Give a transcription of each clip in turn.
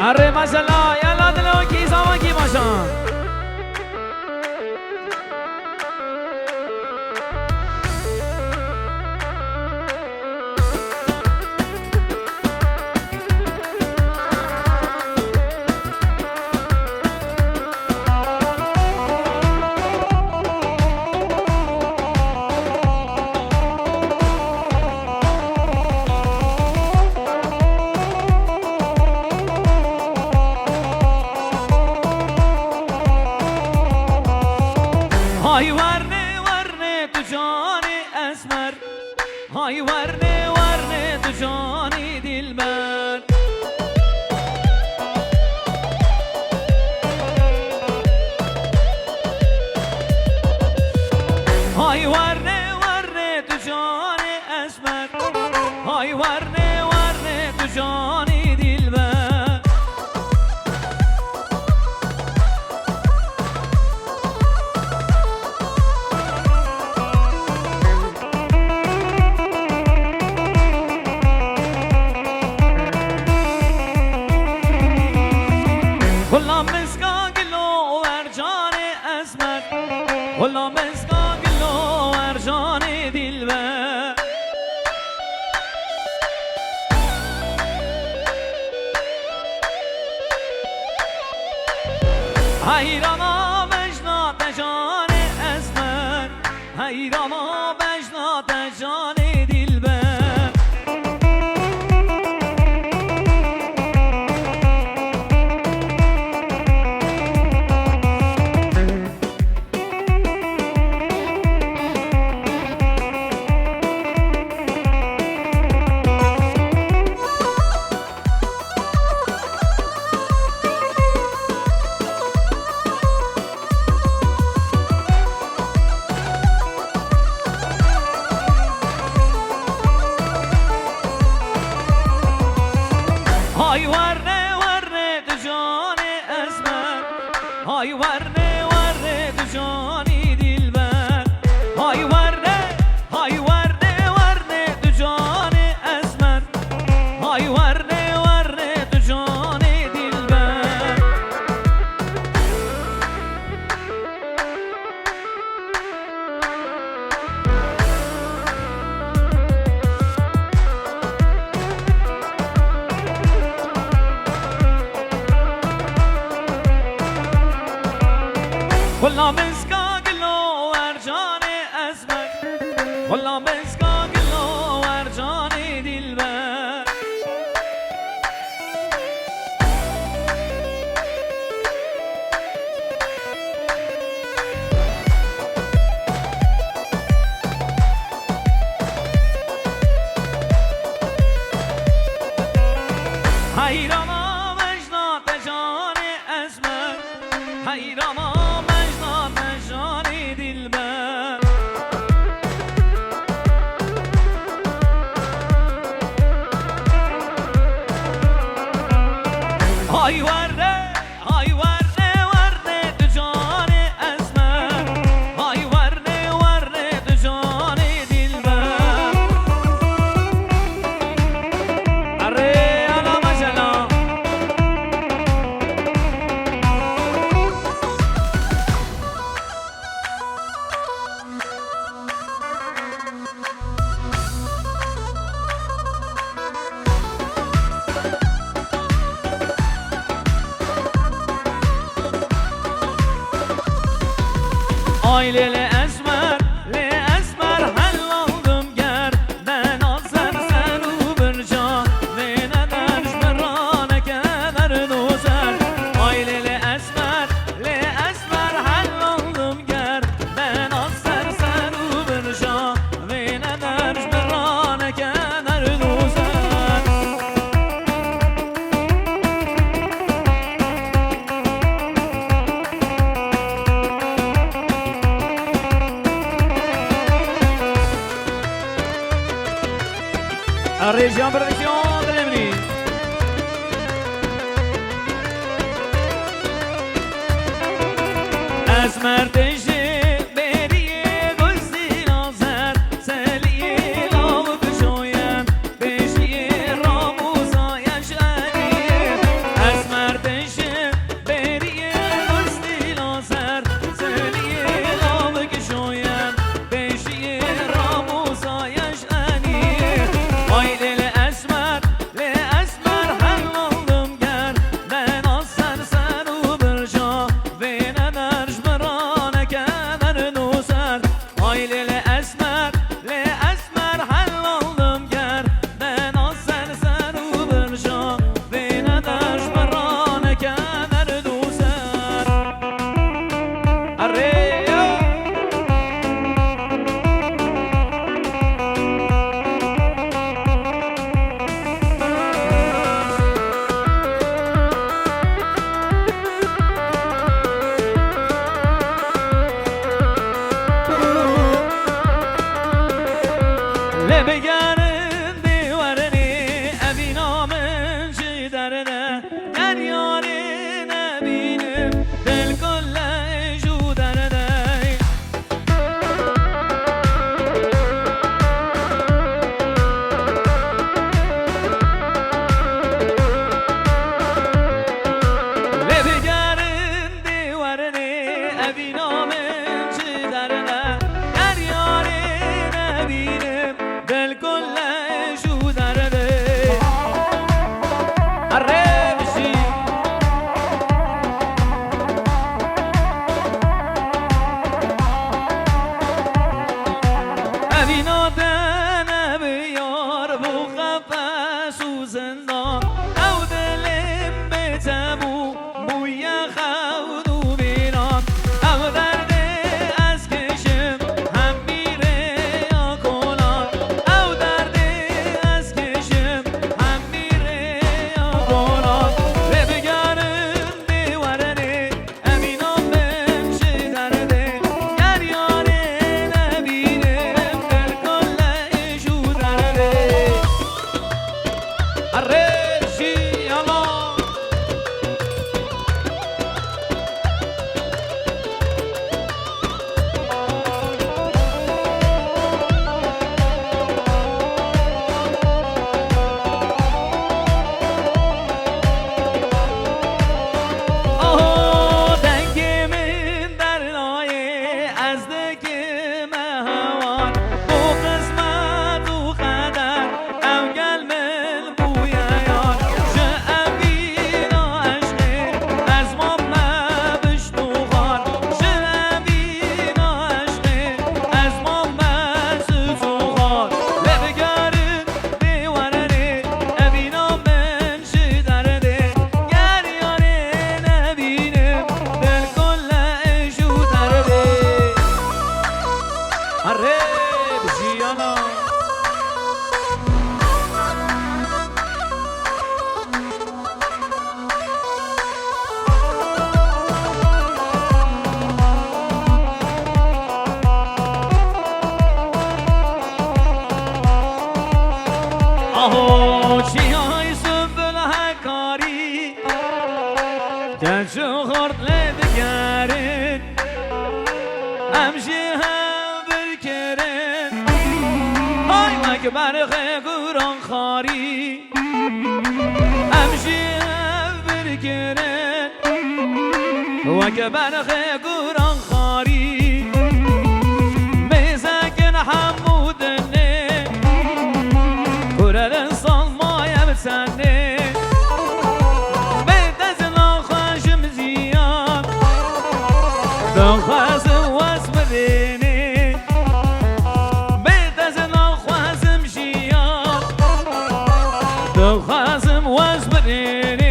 اره ماشالله یلا دلو کی زمان کی ماشان های ورنه ورنه تو جانی اسمر های ورنه ورنه تو جانی دلبر های ورنه ورنه تو جانی اسمر های ورنه ورنه تو جانی دلبر والله مسكا قلو ورجاني اسمر والله مسكا قلو ورجاني دلبر حيرانا بجنا تجاني اسمر حيرانا بجنا تجاني دلبر های ورنه ورنه تو جانی اسمر های ورنه ورنه تو جانی دلبر های ورنه ورنه تو جانی اسمر های ورنه ورنه تو جانی دلبر والله مسكا قلو ورجاني اسمر والله مسكا قلو ورجاني دلبر حيرانا مجنا تجاني اسمر حيرانا های ورنه ورنه تو جانی اسمر های ورنه ورنه تو جانی دلبر اره الا ماشالله آی لیل اسمر حل oldum ger ben azar sen uberca ve ne derş merane kadar dozer ay لیل اسمر حل oldum ger ben azar sen uberca ve ne derş merane kadar dozer Région Production de l'Emily. Esmer teşi beriye gözü lazer seliye lav kuşoyen beşliye ramuza yaşayı Esmer لبگرن دیوارنی ابینا من چی درده دریاری نبینم دل کله جو درده لبگرن دیوارنی ابینا من چی درده دریاری نبینم دل کله جو درده الرمشي ابینا دن بیار بو قفس و زندان او دلم به تبو بوی خود و بیران او درد از کشم هم میره یا کنان او درد از کشم هم میره یا کنان لبگرم دیوارنه ابینا بمشه درده گریانه نبینم دل کله جو درده الرشی الله آه دنگ من در لایه از دکم هوان بو قسمت و قدر او گلمل بوی یار چه ابینا عشقه از ما مبشت و خار چه ابینا عشقه از ما مبشت و خار لبگرم دیوارنه ابینا من چی درده گریانه نبینم دل کله جو درده آره بجیانا آهو چی های سبل هکاری دلشو خورد لبگرن امشی هم برکرن های مگه برخ گوران خاری امشی هم برکرن وگه برخ گوران خاری میزکن حمودنه گورن سالمایه بسنه بدزنا خوشم زیاد دخوازم واسمرینه بدزنا خوازم شیاد دخوازم واسمرینه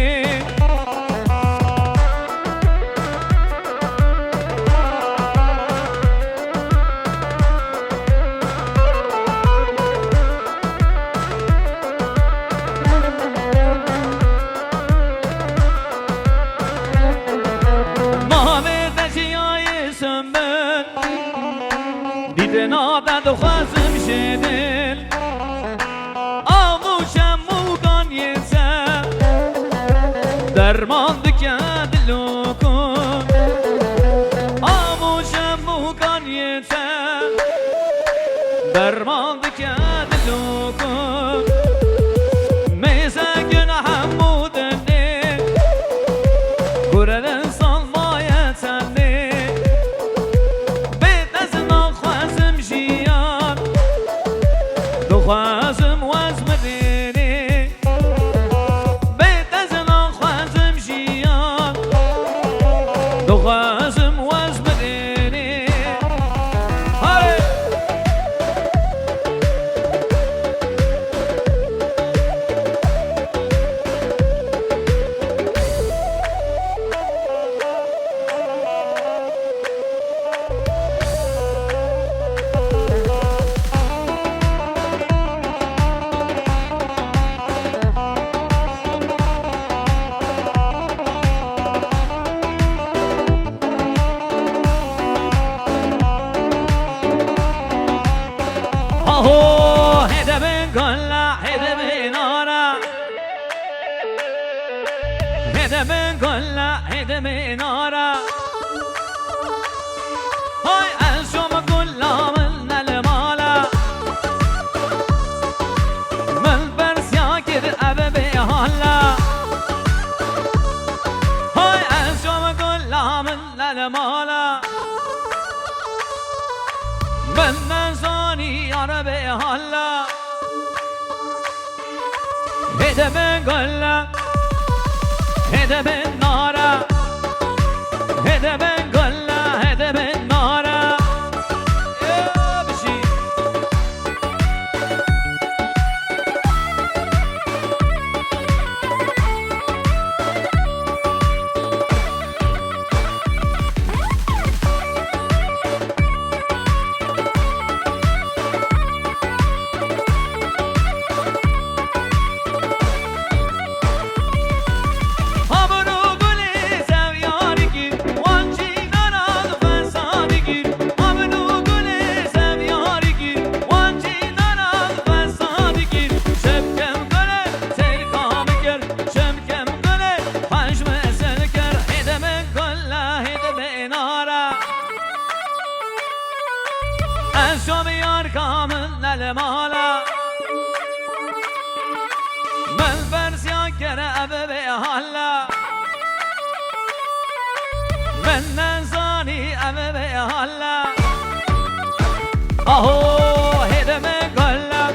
دیدن آدد و خوازم شدل آموشم موگان یه سر درمان دکدلو کن آموشم موگان یه سر درمان دکدلو کن میزگن حمودنه گرن سالمایه تنه خوازم واسمرینه بدزنا خوازم شیان دخوازم واسمرینه هاره هده من گله هده من نارا های از شما گلا من نلمالا من برسیا کر ابه به حالا های از شما گلا من نلمالا من نزانی عربه حالا هده من گله هده من نارا هده من گله هده من نارا بشی مالا من برسیا کر ابه به حالا من نزانی ابه به حالا آهو هده من گلا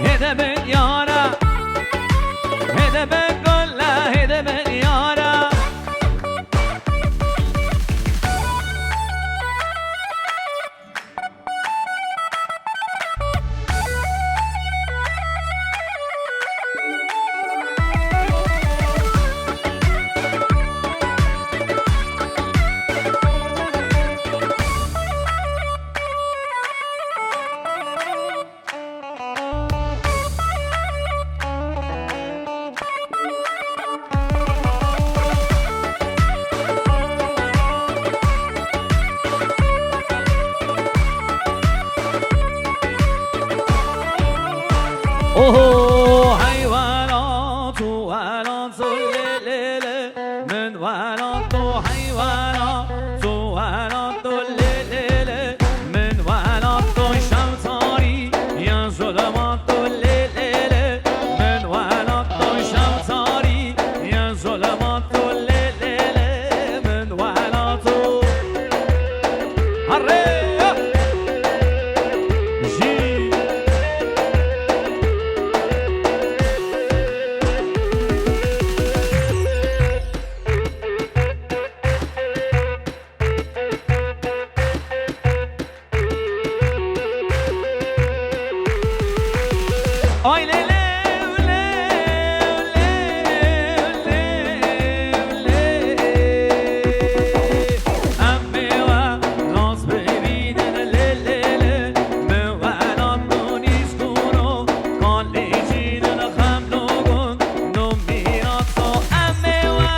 هده من یارا هده من گلا هده من یارا اوه حیوانات و حیوانات لیلی من حیوانات و حیوانات و حیوانات لیلی من حیوانات و شمساری یا ظلمات لیلی من حیوانات و شمساری یا ظلمات لیلی من حیوانات هره Ay le le le le le amme wa nos bebiden le le le me wa non iskuno con leginen khamlogon no mirato amme wa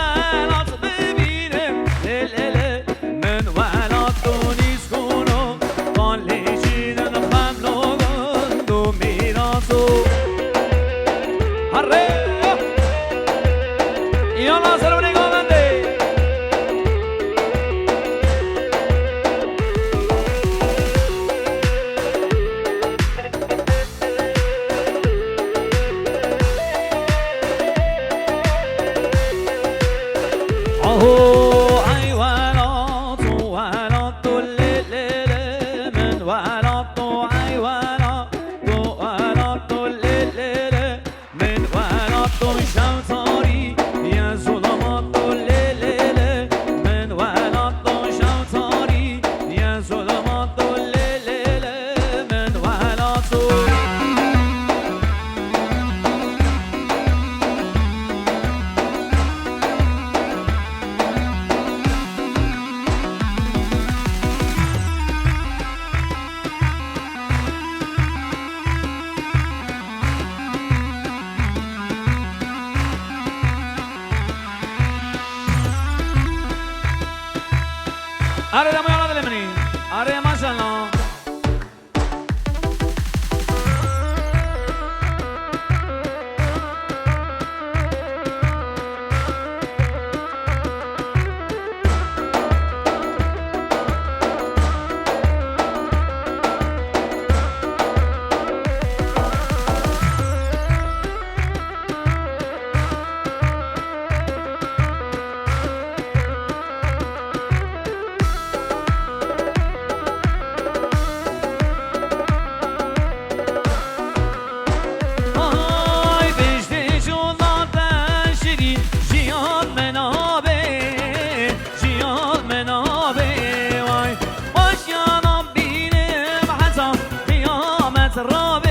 nos bebiden le le le me wa non iskuno con leginen khamlogon no mirato Arre! Io non sono un comandante. Oh, حيوانات وحيوانات الليل من وحيوانات حيوانات وحيوانات الليل من وحيوانات شمساری یا ظلمات الليل من وحيوانات شمساری یا ظلمات الليل من وحيوانات آره دم یالا دل منی آره ماشاءالله الرامي